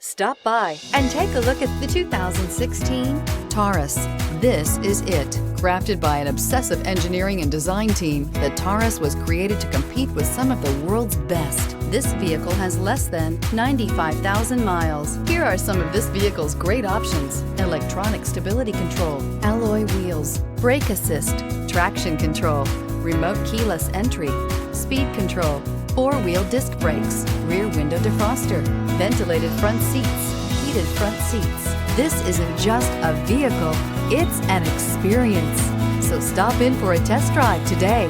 Stop by and take a look at the 2016 Taurus. This is it. Crafted by an obsessive engineering and design team, the Taurus was created to compete with some of the world's best. This vehicle has less than 95,000 miles. Here are some of this vehicle's great options: electronic stability control, alloy wheels, brake assist, traction control, remote keyless entry, speed control, four-wheel disc brakes, rear window defroster, ventilated front seats, heated front seats. This isn't just a vehicle, it's an experience. So stop in for a test drive today.